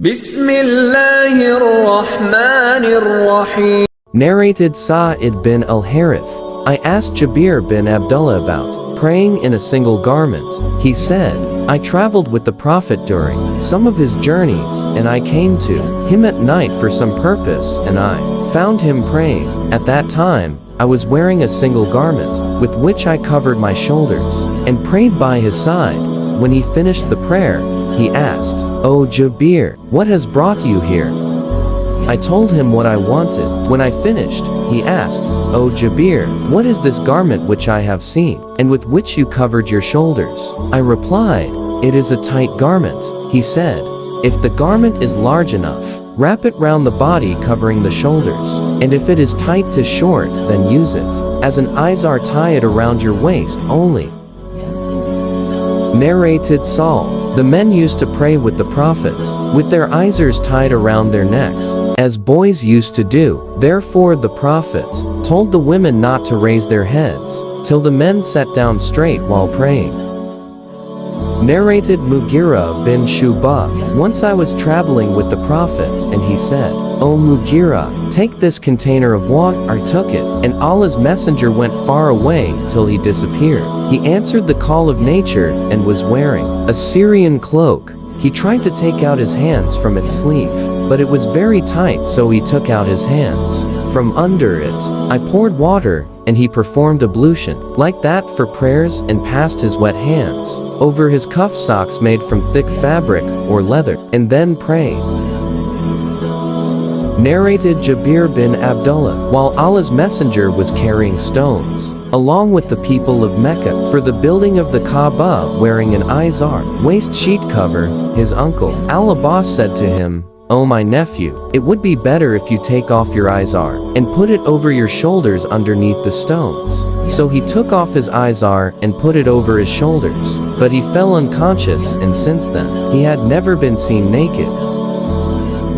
Bismillahirrahmanirrahim. Narrated Sa'id bin al-Harith. I asked Jabir bin Abdullah about praying in a single garment. He said, I traveled with the Prophet during some of his journeys, and I came to him at night for some purpose, and I found him praying. At that time, I was wearing a single garment, with which I covered my shoulders, and prayed by his side. When he finished the prayer, he asked, O Jabir, what has brought you here? I told him what I wanted. When I finished, he asked, O Jabir, what is this garment which I have seen, and with which you covered your shoulders? I replied, it is a tight garment. He said, if the garment is large enough, wrap it round the body covering the shoulders, and if it is tight to short, then use it as an izar, tie it around your waist only. Narrated Saul. The men used to pray with the Prophet, with their izars tied around their necks, as boys used to do. Therefore the Prophet told the women not to raise their heads, till the men sat down straight while praying. Narrated Mughira bin Shu'bah. Once I was traveling with the Prophet, and he said, O Mughira, take this container of water. I took it, and Allah's messenger went far away till he disappeared. He answered the call of nature and was wearing a Syrian cloak. He tried to take out his hands from its sleeve, but it was very tight, so he took out his hands from under it. I poured water, and he performed ablution like that for prayers and passed his wet hands over his cuff socks made from thick fabric or leather, and then prayed. Narrated Jabir bin Abdullah. While Allah's messenger was carrying stones, along with the people of Mecca, for the building of the Kaaba, wearing an izar, waist sheet cover, his uncle, Al-Abbas said to him, O my nephew, it would be better if you take off your izar, and put it over your shoulders underneath the stones. So he took off his izar and put it over his shoulders, but he fell unconscious, and since then, he had never been seen naked.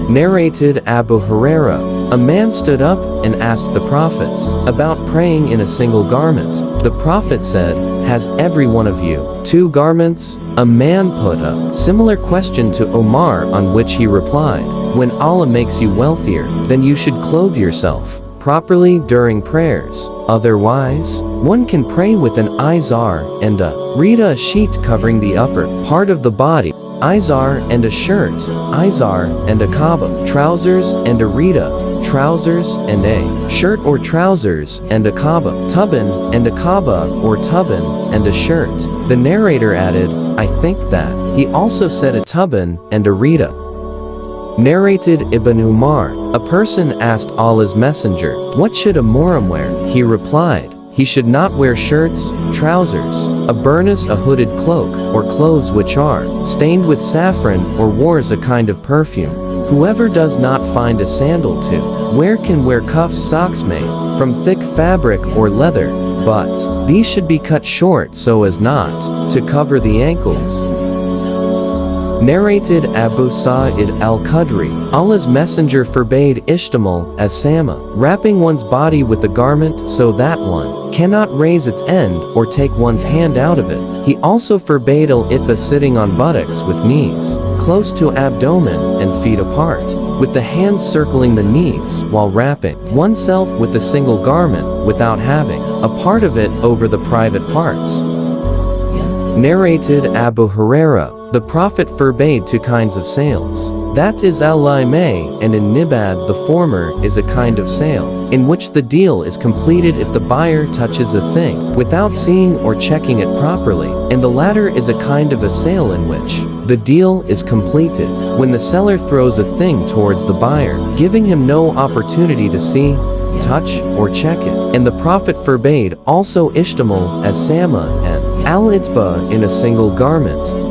Narrated Abu Huraira. A man stood up and asked the Prophet about praying in a single garment. The Prophet said, has every one of you two garments? A man put a similar question to Omar, on which he replied, when Allah makes you wealthier, then you should clothe yourself properly during prayers. Otherwise, one can pray with an izar and a rida, sheet covering the upper part of the body, izar and a shirt, izar and a kaba, trousers and a rida, trousers and a shirt or trousers and a kaba, turban and a kaba or turban and a shirt. The narrator added, I think that he also said a turban and a rida. Narrated Ibn Umar. A person asked Allah's messenger, what should a Muhrim wear? He replied, he should not wear shirts, trousers, a burnous, a hooded cloak, or clothes which are stained with saffron or wears a kind of perfume. Whoever does not find a sandal to wear can wear cuffs, socks made from thick fabric or leather, but these should be cut short so as not to cover the ankles. Narrated Abu Sa'id al-Khudri. Allah's messenger forbade ishtimal as sama, wrapping one's body with a garment so that one cannot raise its end or take one's hand out of it. He also forbade al-itba, sitting on buttocks with knees close to abdomen and feet apart, with the hands circling the knees while wrapping oneself with a single garment without having a part of it over the private parts. Narrated Abu Huraira. The Prophet forbade two kinds of sales, that is al-laimah and in nibad. The former is a kind of sale, in which the deal is completed if the buyer touches a thing without seeing or checking it properly, and the latter is a kind of a sale in which the deal is completed when the seller throws a thing towards the buyer, giving him no opportunity to see, touch, or check it. And the Prophet forbade also ishtimal as sama and al-itba in a single garment.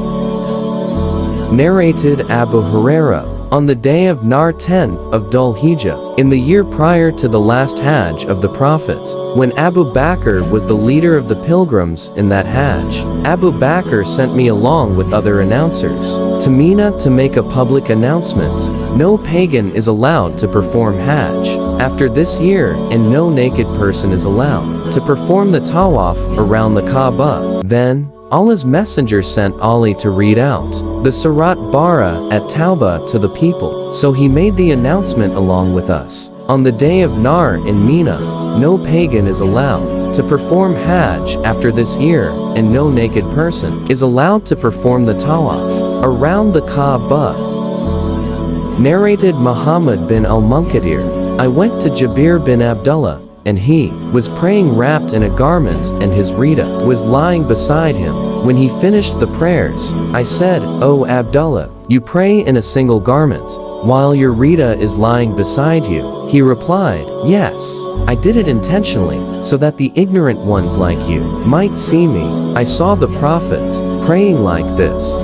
Narrated Abu Huraira. On the day of Nar 10th of Dhul Hijjah, in the year prior to the last Hajj of the Prophet, when Abu Bakr was the leader of the pilgrims in that Hajj, Abu Bakr sent me along with other announcers to Mina to make a public announcement. No pagan is allowed to perform Hajj after this year, and no naked person is allowed to perform the tawaf around the Kaaba. Then Allah's messenger sent Ali to read out the Surat Bara at Tawbah to the people. So he made the announcement along with us. On the day of Nar in Mina, no pagan is allowed to perform Hajj after this year, and no naked person is allowed to perform the Tawaf around the Kaaba. Narrated Muhammad bin al-Munkadir, I went to Jabir bin Abdullah, and he was praying wrapped in a garment, and his Rita was lying beside him. When he finished the prayers, I said, "O Abdullah, you pray in a single garment, while your Rita is lying beside you?" He replied, "Yes, I did it intentionally, so that the ignorant ones like you might see me." I saw the Prophet praying like this.